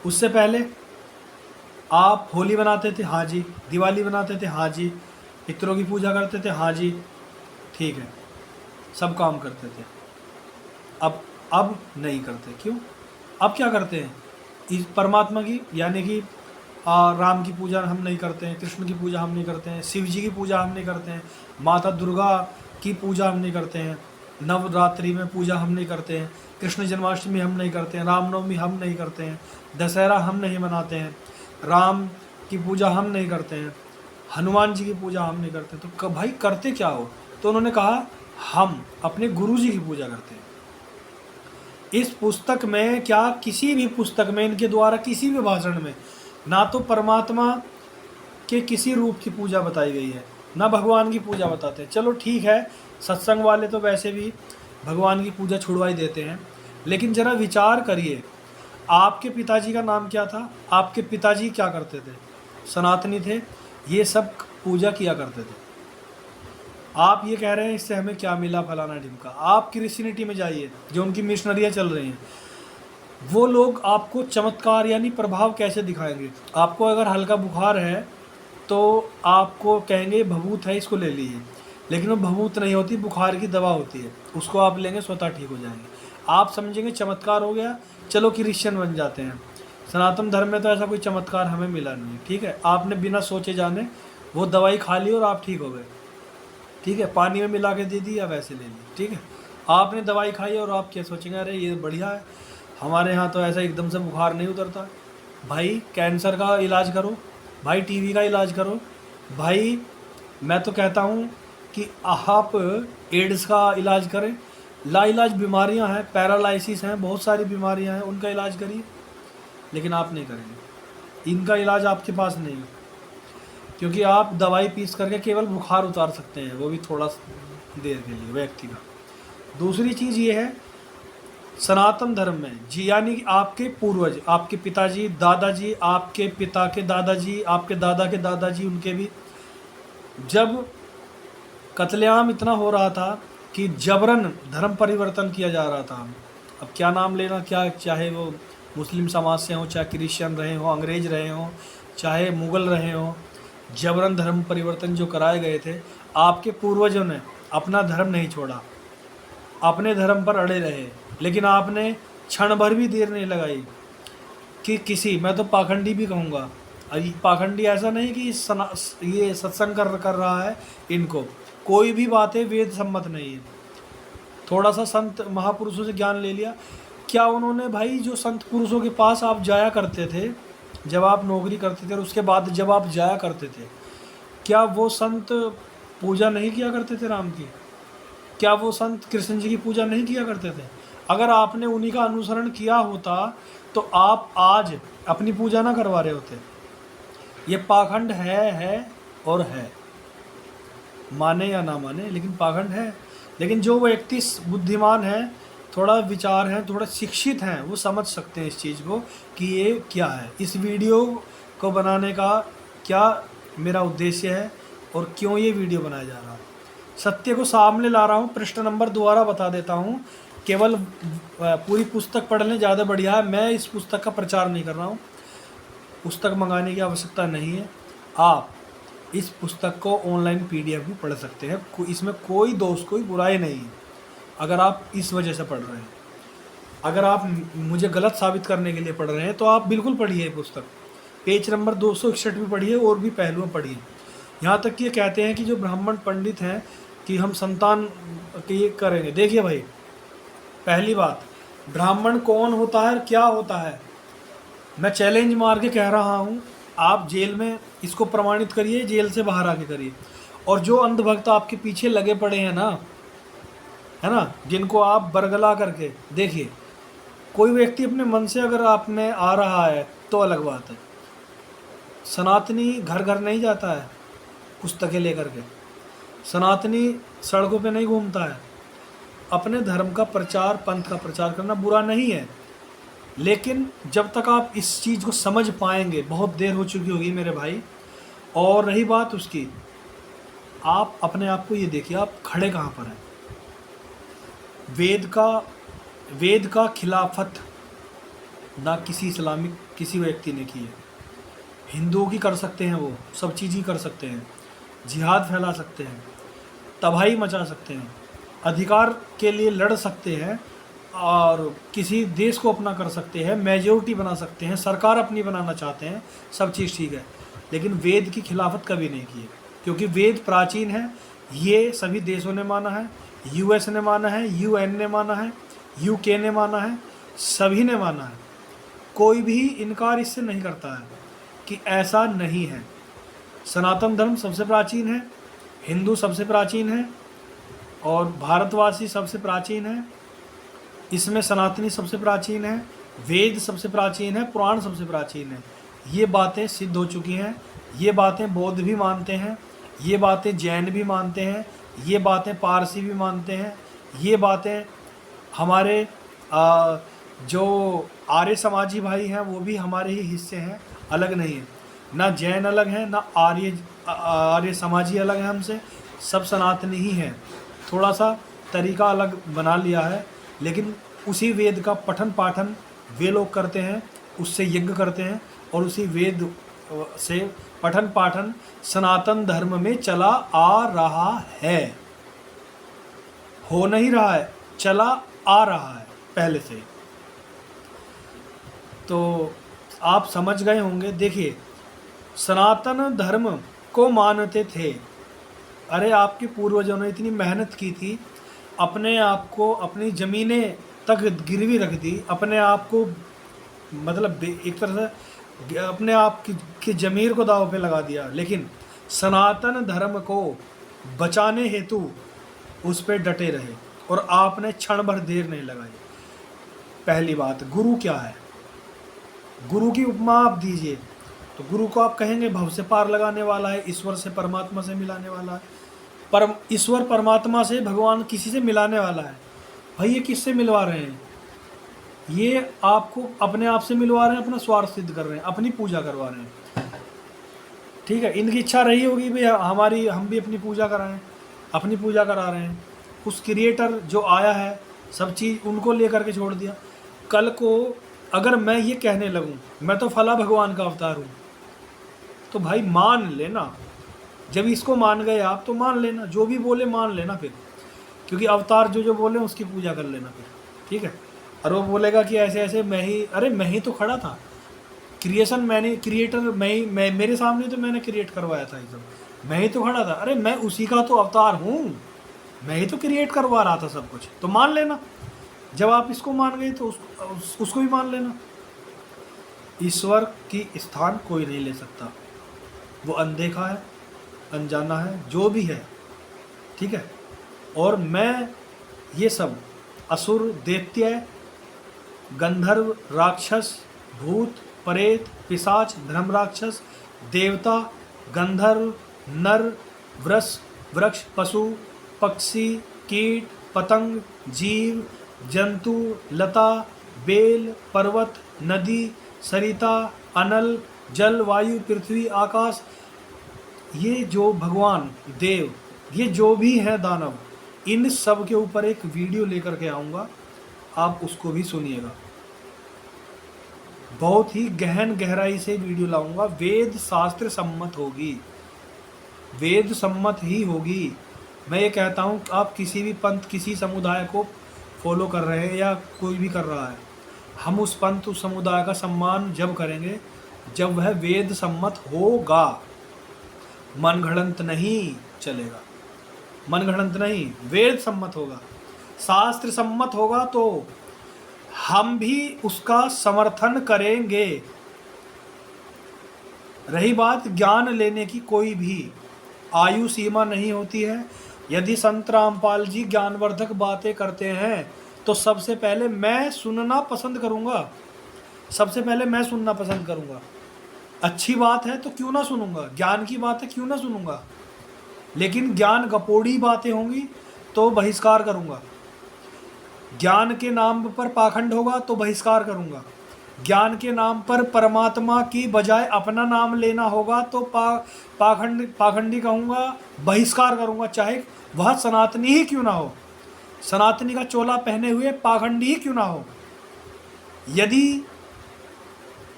उससे पहले आप होली बनाते थे, हाँ जी। दिवाली बनाते थे, हाँ जी। पितरों की पूजा करते थे, हाँ जी, ठीक है, सब काम करते थे। अब नहीं करते, क्यों? अब क्या करते हैं? इस परमात्मा की, यानी कि राम की पूजा हम नहीं करते हैं, कृष्ण की पूजा हम नहीं करते हैं, शिव जी की पूजा हम नहीं करते हैं, माता दुर्गा की पूजा हम नहीं करते हैं, नवरात्रि में पूजा हम नहीं करते हैं, कृष्ण जन्माष्टमी हम नहीं करते हैं, रामनवमी हम नहीं करते हैं, दशहरा हम नहीं मनाते हैं, राम की पूजा हम नहीं करते हैं, हनुमान जी की पूजा हम नहीं करते। तो भाई करते क्या हो? तो उन्होंने कहा हम अपने गुरु जी की पूजा करते हैं। इस पुस्तक में, क्या किसी भी पुस्तक में, इनके द्वारा किसी भी भाषण में ना तो परमात्मा के किसी रूप की पूजा बताई गई है, ना भगवान की पूजा बताते हैं। चलो ठीक है, सत्संग वाले तो वैसे भी भगवान की पूजा छुड़वाई देते हैं, लेकिन ज़रा विचार करिए, आपके पिताजी का नाम क्या था? आपके पिताजी क्या करते थे? सनातनी थे, ये सब पूजा किया करते थे। आप ये कह रहे हैं इससे हमें क्या मिला, फलाना ढिमका। आप क्रिश्चियनिटी में जाइए, जो उनकी मिशनरियाँ चल रही हैं, वो लोग आपको चमत्कार यानी प्रभाव कैसे दिखाएंगे? आपको अगर हल्का बुखार है तो आपको कहेंगे भभूत है, इसको ले लीजिए, लेकिन वो भभूत नहीं होती, बुखार की दवा होती है, उसको आप लेंगे स्वतः ठीक हो जाएंगे। आप समझेंगे चमत्कार हो गया, चलो क्रिश्चियन बन जाते हैं। सनातन धर्म में तो ऐसा कोई चमत्कार हमें मिला नहीं, ठीक है। आपने बिना सोचे जाने वो दवाई खा ली और आप ठीक हो गए, ठीक है। पानी में मिला के दे दी या वैसे ले ली, ठीक है। आपने दवाई खाई और आप क्या सोचेंगे, अरे ये बढ़िया है, हमारे यहाँ तो ऐसा एकदम से बुखार नहीं उतरता। भाई कैंसर का इलाज करो, भाई टीबी का इलाज करो, भाई मैं तो कहता हूँ कि आप एड्स का इलाज करें। लाइलाज बीमारियाँ हैं, पैरालाइसिस हैं, बहुत सारी बीमारियाँ हैं, उनका इलाज करिए, लेकिन आप नहीं करेंगे। इनका इलाज आपके पास नहीं है, क्योंकि आप दवाई पीस करके केवल बुखार उतार सकते हैं, वो भी थोड़ा देर के लिए व्यक्ति का। दूसरी चीज़ ये है, सनातन धर्म में जी, यानी कि आपके पूर्वज, आपके पिताजी, दादाजी, आपके पिता के दादाजी, आपके दादा के दादाजी, उनके भी, जब कत्लेआम इतना हो रहा था कि जबरन धर्म परिवर्तन किया जा रहा था। अब क्या नाम लेना, क्या, चाहे वो मुस्लिम समाज से हो, चाहे क्रिश्चियन रहे हो, अंग्रेज रहे हो, चाहे मुग़ल रहे हो, जबरन धर्म परिवर्तन जो कराए गए थे, आपके पूर्वजों ने अपना धर्म नहीं छोड़ा, अपने धर्म पर अड़े रहे। लेकिन आपने क्षण भर भी देर नहीं लगाई कि किसी, मैं तो पाखंडी भी कहूँगा, पाखंडी ऐसा नहीं कि ये सत्संग कर रहा है, इनको कोई भी बातें वेद सम्मत नहीं है। थोड़ा सा संत महापुरुषों से ज्ञान ले लिया, क्या उन्होंने, भाई जो संत पुरुषों के पास आप जाया करते थे जब आप नौकरी करते थे, और उसके बाद जब आप जाया करते थे, क्या वो संत पूजा नहीं किया करते थे राम की? क्या वो संत कृष्ण जी की पूजा नहीं किया करते थे? अगर आपने उन्हीं का अनुसरण किया होता तो आप आज अपनी पूजा ना करवा रहे होते। ये पाखंड है और है, माने या ना माने, लेकिन पाखंड है। लेकिन जो व्यक्ति बुद्धिमान है, थोड़ा विचार है, थोड़ा शिक्षित हैं, वो समझ सकते हैं इस चीज़ को कि ये क्या है। इस वीडियो को बनाने का क्या मेरा उद्देश्य है और क्यों ये वीडियो बनाया जा रहा है। सत्य को सामने ला रहा हूँ। पृष्ठ नंबर दोबारा बता देता हूँ। केवल पूरी पुस्तक पढ़ लें, ज़्यादा बढ़िया है। मैं इस पुस्तक का प्रचार नहीं कर रहा हूँ, पुस्तक मंगाने की आवश्यकता नहीं है। आप इस पुस्तक को ऑनलाइन PDF भी पढ़ सकते हैं, इसमें कोई दोष, कोई बुराई नहीं है। अगर आप इस वजह से पढ़ रहे हैं, अगर आप मुझे गलत साबित करने के लिए पढ़ रहे हैं, तो आप बिल्कुल पढ़िए ये पुस्तक। पेज नंबर 261 भी पढ़िए और भी पहलुओं पढ़िए। यहाँ तक कि ये कहते हैं कि जो ब्राह्मण पंडित हैं कि हम संतान के ये करेंगे। देखिए भाई, पहली बात, ब्राह्मण कौन होता है, क्या होता है, मैं चैलेंज मार के कह रहा हूँ। आप जेल में इसको प्रमाणित करिए, जेल से बाहर आके करिए। और जो अंधभक्त आपके पीछे लगे पड़े हैं ना, है ना, जिनको आप बरगला करके देखिए, कोई व्यक्ति अपने मन से अगर आप में आ रहा है तो अलग बात है। सनातनी घर घर नहीं जाता है पुस्तकें लेकर के, सनातनी सड़कों पे नहीं घूमता है। अपने धर्म का प्रचार, पंथ का प्रचार करना बुरा नहीं है, लेकिन जब तक आप इस चीज़ को समझ पाएंगे, बहुत देर हो चुकी होगी मेरे भाई। और रही बात उसकी, आप अपने आप को ये देखिए, आप खड़े कहाँ पर हैं। वेद का खिलाफत ना किसी इस्लामिक किसी व्यक्ति ने की है। हिंदुओं की कर सकते हैं, वो सब चीज़ ही कर सकते हैं, जिहाद फैला सकते हैं, तबाही मचा सकते हैं, अधिकार के लिए लड़ सकते हैं, और किसी देश को अपना कर सकते हैं, मेजोरिटी बना सकते हैं, सरकार अपनी बनाना चाहते हैं, सब चीज़ ठीक है। लेकिन वेद की खिलाफत कभी नहीं की है, क्योंकि वेद प्राचीन है। ये सभी देशों ने माना है, US ने माना है, UN ने माना है, UK ने माना है, सभी ने माना है। कोई भी इनकार इससे नहीं करता है कि ऐसा नहीं है। सनातन धर्म सबसे प्राचीन है, हिंदू सबसे प्राचीन है, और भारतवासी सबसे प्राचीन है। इसमें सनातनी सबसे प्राचीन है, वेद सबसे प्राचीन है, पुराण सबसे प्राचीन है। ये बातें सिद्ध हो चुकी हैं। ये बातें बौद्ध भी मानते हैं, ये बातें जैन भी मानते हैं, ये बातें पारसी भी मानते हैं, ये बातें हमारे जो आर्य समाजी भाई हैं वो भी हमारे ही हिस्से हैं, अलग नहीं है। ना जैन अलग हैं, ना आर्य समाजी अलग हैं हमसे, सब सनातनी ही हैं। थोड़ा सा तरीका अलग बना लिया है, लेकिन उसी वेद का पठन पाठन वे लोग करते हैं, उससे यज्ञ करते हैं, और उसी वेद से पठन पाठन सनातन धर्म में चला आ रहा है। हो नहीं रहा है, चला आ रहा है पहले से। तो आप समझ गए होंगे। देखिए, सनातन धर्म को मानते थे। अरे आपके पूर्वजों ने इतनी मेहनत की थी, अपने आप को, अपनी ज़मीनें तक गिरवी रख दी, अपने आप को, मतलब एक तरह से अपने आप की ज़मीर को दांव पे लगा दिया, लेकिन सनातन धर्म को बचाने हेतु उस पर डटे रहे, और आपने क्षण भर देर नहीं लगाई। पहली बात, गुरु क्या है? गुरु की उपमा आप दीजिए तो गुरु को आप कहेंगे भव से पार लगाने वाला है, ईश्वर से, परमात्मा से मिलाने वाला है। परम ईश्वर परमात्मा से, भगवान किसी से मिलाने वाला है। भाई ये किससे मिलवा रहे हैं? ये आपको अपने आप से मिलवा रहे हैं, अपना स्वार्थ सिद्ध कर रहे हैं, अपनी पूजा करवा रहे हैं। ठीक है, इनकी इच्छा रही होगी भाई हमारी, हम भी अपनी पूजा कराएं, अपनी पूजा करा रहे हैं। उस क्रिएटर जो आया है, सब चीज़ उनको लेकर के छोड़ दिया। कल को अगर मैं ये कहने लगूं मैं तो फला भगवान का अवतार हूँ, तो भाई मान लेना। जब इसको मान गए आप तो मान लेना, जो भी बोले मान लेना फिर, क्योंकि अवतार जो बोले उसकी पूजा कर लेना फिर। ठीक है, और वो बोलेगा कि ऐसे ऐसे मैं ही, अरे मैं ही तो खड़ा था, क्रिएशन मैंने, क्रिएटर मैं मेरे सामने तो मैंने क्रिएट करवाया था ये सब, मैं ही तो खड़ा था। अरे मैं उसी का तो अवतार हूँ, मैं ही तो क्रिएट करवा रहा था सब कुछ, तो मान लेना। जब आप इसको मान गए तो उसको भी मान लेना। ईश्वर की स्थान कोई नहीं ले सकता, वो अनदेखा है, अनजाना है, जो भी है। ठीक है, और मैं ये सब असुर, दैत्य, गंधर्व, राक्षस, भूत, प्रेत, पिशाच, धर्म राक्षस, देवता, गंधर्व, नर, वृक्ष, पशु, पक्षी, कीट, पतंग, जीव, जंतु, लता, बेल, पर्वत, नदी, सरिता, अनल, जल, वायु, पृथ्वी, आकाश, ये जो भगवान देव, ये जो भी हैं दानव, इन सब के ऊपर एक वीडियो लेकर के आऊँगा, आप उसको भी सुनिएगा। बहुत ही गहन गहराई से वीडियो लाऊंगा, वेद शास्त्र सम्मत होगी, वेद सम्मत ही होगी। मैं ये कहता हूँ आप किसी भी पंथ, किसी समुदाय को फॉलो कर रहे हैं या कोई भी कर रहा है, हम उस पंथ, उस समुदाय का सम्मान जब करेंगे जब वह वेद सम्मत होगा। मनगढ़ंत नहीं चलेगा, मनगढ़ंत नहीं, वेद सम्मत होगा, शास्त्र सम्मत होगा, तो हम भी उसका समर्थन करेंगे। रही बात ज्ञान लेने की, कोई भी आयु सीमा नहीं होती है। यदि संत रामपाल जी ज्ञानवर्धक बातें करते हैं तो सबसे पहले मैं सुनना पसंद करूंगा, सबसे पहले मैं सुनना पसंद करूंगा। अच्छी बात है तो क्यों ना सुनूंगा, ज्ञान की बात है क्यों ना सुनूंगा, लेकिन ज्ञान गपोड़ी बातें होंगी तो बहिष्कार करूंगा। ज्ञान के नाम पर पाखंड होगा तो बहिष्कार करूंगा। ज्ञान के नाम पर परमात्मा की बजाय अपना नाम लेना होगा तो पाखंडी कहूँगा, बहिष्कार करूँगा, चाहे वह सनातनी ही क्यों ना हो, सनातनी का चोला पहने हुए पाखंडी ही क्यों ना हो। यदि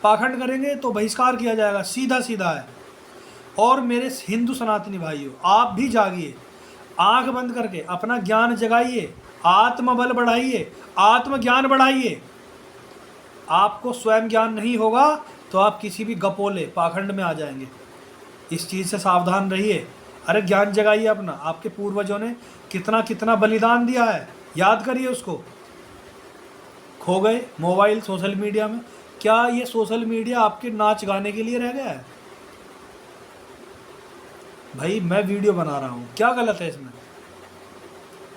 पाखंड करेंगे तो बहिष्कार किया जाएगा, सीधा सीधा है। और मेरे हिंदू सनातनी भाइयों, आप भी जागिए, आंख बंद करके अपना ज्ञान जगाइए, आत्मबल बढ़ाइए, आत्मज्ञान बढ़ाइए। आपको स्वयं ज्ञान नहीं होगा तो आप किसी भी गपोले पाखंड में आ जाएंगे, इस चीज़ से सावधान रहिए। अरे ज्ञान जगाइए अपना, आपके पूर्वजों ने कितना कितना बलिदान दिया है, याद करिए उसको। खो गए मोबाइल, सोशल मीडिया में, क्या ये सोशल मीडिया आपके नाच गाने के लिए रह गया है? भाई मैं वीडियो बना रहा हूँ, क्या गलत है इसमें?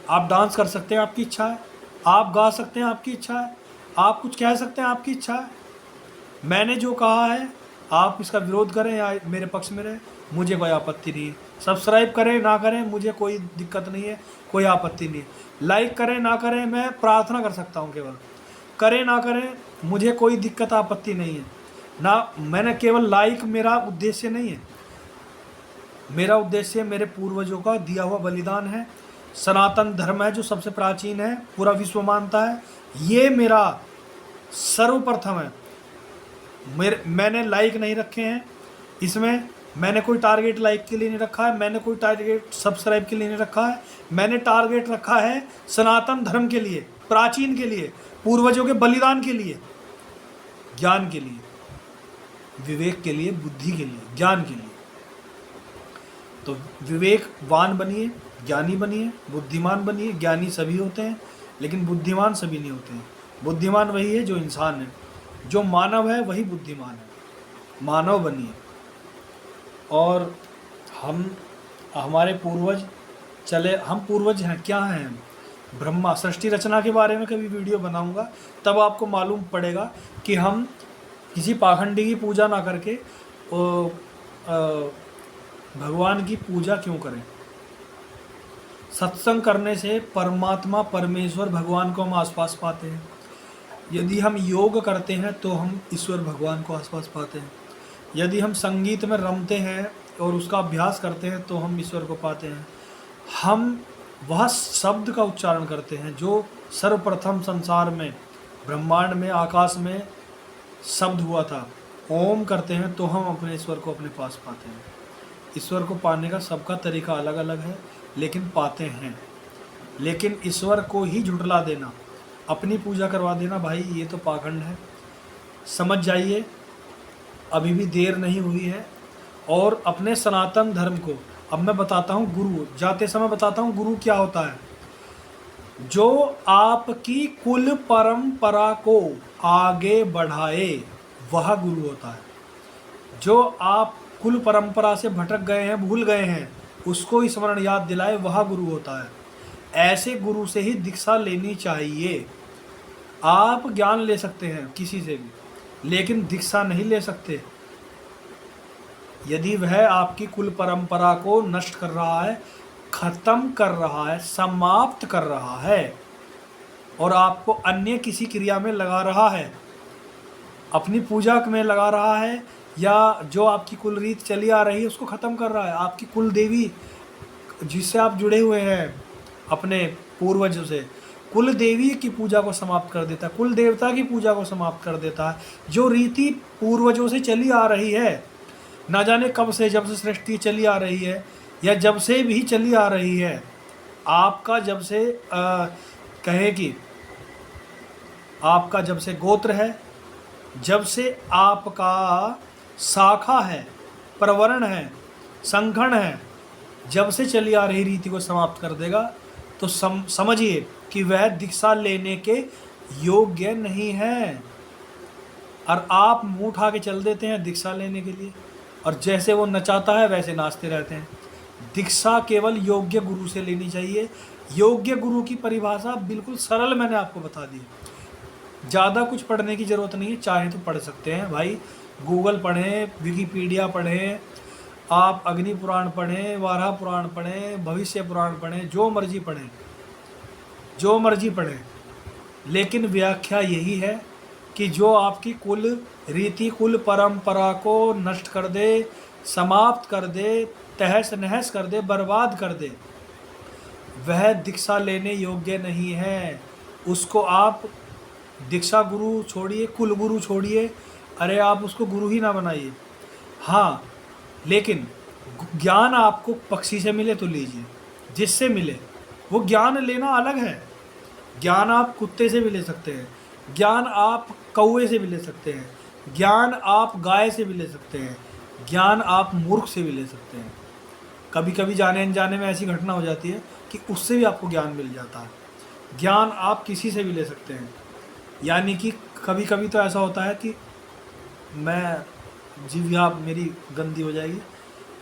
आप डांस कर सकते हैं, आपकी इच्छा है, आप गा सकते हैं, आपकी इच्छा है, आप कुछ कह सकते हैं, आपकी इच्छा है। मैंने जो कहा है आप इसका विरोध करें या मेरे पक्ष में रहें, मुझे कोई आपत्ति नहीं है। सब्सक्राइब करें ना करें मुझे कोई दिक्कत नहीं है, कोई आपत्ति नहीं है। लाइक करें ना करें मैं प्रार्थना कर सकता हूँ, केवल करें ना करें मुझे कोई दिक्कत आपत्ति नहीं है ना। मैंने केवल लाइक मेरा उद्देश्य नहीं है, मेरा उद्देश्य मेरे पूर्वजों का दिया हुआ बलिदान है। सनातन धर्म है जो सबसे प्राचीन है, पूरा विश्व मानता है, ये मेरा सर्वप्रथम है। मैंने लाइक नहीं रखे हैं इसमें, मैंने कोई टारगेट लाइक के लिए नहीं रखा है, मैंने कोई टारगेट सब्सक्राइब के लिए नहीं रखा है। मैंने टारगेट रखा है सनातन धर्म के लिए, प्राचीन के लिए, पूर्वजों के बलिदान के लिए, ज्ञान के लिए, विवेक के लिए, बुद्धि के लिए, ज्ञान के लिए। तो विवेकवान बनिए, ज्ञानी बनिए, बुद्धिमान बनिए। ज्ञानी सभी होते हैं लेकिन बुद्धिमान सभी नहीं होते हैं। बुद्धिमान वही है जो इंसान है, जो मानव है वही बुद्धिमान है। मानव बनिए। और हमारे पूर्वज चले, हम पूर्वज हैं, क्या हैं? ब्रह्मा। सृष्टि रचना के बारे में कभी वीडियो बनाऊंगा, तब आपको मालूम पड़ेगा कि हम किसी पाखंडी की पूजा ना करके भगवान की पूजा क्यों करें। सत्संग करने से परमात्मा, परमेश्वर, भगवान को हम आसपास पाते हैं। यदि हम योग करते हैं तो हम ईश्वर भगवान को आसपास पाते हैं। यदि हम संगीत में रमते हैं और उसका अभ्यास करते हैं तो हम ईश्वर को पाते हैं। हम वह शब्द का उच्चारण करते हैं जो सर्वप्रथम संसार में, ब्रह्मांड में, आकाश में शब्द हुआ था, ओम करते हैं तो हम अपने ईश्वर को अपने पास पाते हैं। ईश्वर को पाने का सबका तरीका अलग अलग है, लेकिन पाते हैं। लेकिन ईश्वर को ही झुठला देना, अपनी पूजा करवा देना, भाई ये तो पाखंड है। समझ जाइए, अभी भी देर नहीं हुई है। और अपने सनातन धर्म को, अब मैं बताता हूँ गुरु, जाते समय बताता हूँ गुरु क्या होता है। जो आपकी कुल परंपरा को आगे बढ़ाए वह गुरु होता है। जो आप कुल परंपरा से भटक गए हैं, भूल गए हैं, उसको स्मरण याद दिलाए वह गुरु होता है। ऐसे गुरु से ही दीक्षा लेनी चाहिए। आप ज्ञान ले सकते हैं किसी से भी, लेकिन दीक्षा नहीं ले सकते। यदि वह आपकी कुल परंपरा को नष्ट कर रहा है, खत्म कर रहा है, समाप्त कर रहा है और आपको अन्य किसी क्रिया में लगा रहा है, अपनी पूजा में लगा रहा है, या जो आपकी कुल रीत चली आ रही है उसको ख़त्म कर रहा है, आपकी कुल देवी जिससे आप जुड़े हुए हैं अपने पूर्वजों से, कुल देवी की पूजा को समाप्त कर देता है, कुल देवता की पूजा को समाप्त कर देता है। जो रीति पूर्वजों से चली आ रही है, ना जाने कब से, जब से सृष्टि चली आ रही है या जब से भी चली आ रही है, आपका जब से कहे कि आपका जब से गोत्र है, जब से आपका शाखा है, प्रवर्ण है, संगठन है, जब से चली आ रही रीति को समाप्त कर देगा, तो समझिए कि वह दीक्षा लेने के योग्य नहीं है। और आप मुंह उठा के चल देते हैं दीक्षा लेने के लिए, और जैसे वो नचाता है वैसे नाचते रहते हैं। दीक्षा केवल योग्य गुरु से लेनी चाहिए। योग्य गुरु की परिभाषा बिल्कुल सरल मैंने आपको बता दी। ज़्यादा कुछ पढ़ने की ज़रूरत नहीं है, चाहे तो पढ़ सकते हैं भाई, गूगल पढ़ें, विकिपीडिया पढ़ें, आप अग्नि पुराण पढ़ें, वाराह पुराण पढ़ें, भविष्य पुराण पढ़ें, जो मर्जी पढ़ें, जो मर्जी पढ़ें, लेकिन व्याख्या यही है कि जो आपकी कुल रीति, कुल परंपरा को नष्ट कर दे, समाप्त कर दे, तहस नहस कर दे, बर्बाद कर दे, वह दीक्षा लेने योग्य नहीं है। उसको आप दीक्षा गुरु छोड़िए, कुल गुरु छोड़िए, अरे आप उसको गुरु ही ना बनाइए। हाँ, लेकिन ज्ञान आपको पक्षी से मिले तो लीजिए, जिससे मिले। वो ज्ञान लेना अलग है। ज्ञान आप कुत्ते से भी ले सकते हैं, ज्ञान आप कौवे से भी ले सकते हैं, ज्ञान आप गाय से भी ले सकते हैं, ज्ञान आप मूर्ख से भी ले सकते हैं। कभी कभी जाने अनजाने में ऐसी घटना हो जाती है कि उससे भी आपको ज्ञान मिल जाता है। ज्ञान आप किसी से भी ले सकते हैं। यानी कि कभी कभी तो ऐसा होता है कि मैं जीव मेरी गंदी हो जाएगी,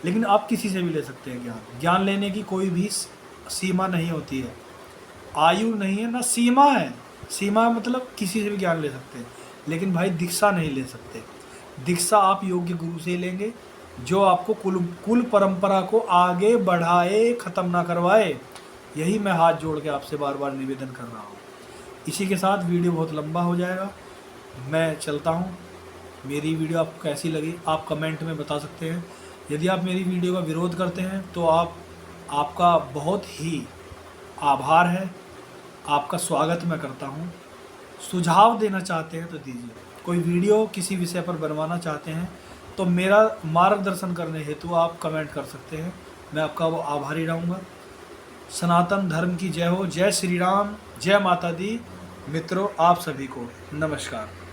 लेकिन आप किसी से भी ले सकते हैं ज्ञान। ज्ञान लेने की कोई भी सीमा नहीं होती है, आयु नहीं है, ना सीमा है। सीमा मतलब किसी से भी ज्ञान ले सकते हैं, लेकिन भाई दीक्षा नहीं ले सकते। दीक्षा आप योग्य गुरु से लेंगे, जो आपको कुल परंपरा को आगे बढ़ाए, ख़त्म ना करवाए। यही मैं हाथ जोड़ के आपसे बार बार निवेदन कर रहा हूँ। इसी के साथ वीडियो बहुत लंबा हो जाएगा, मैं चलता हूँ। मेरी वीडियो आपको कैसी लगी आप कमेंट में बता सकते हैं। यदि आप मेरी वीडियो का विरोध करते हैं तो आपका बहुत ही आभार है, आपका स्वागत मैं करता हूँ। सुझाव देना चाहते हैं तो दीजिए। कोई वीडियो किसी विषय पर बनवाना चाहते हैं तो मेरा मार्गदर्शन करने हेतु आप कमेंट कर सकते हैं, मैं आपका वो आभारी रहूँगा। सनातन धर्म की जय हो। जय श्री राम, जय माता दी। मित्रों, आप सभी को नमस्कार।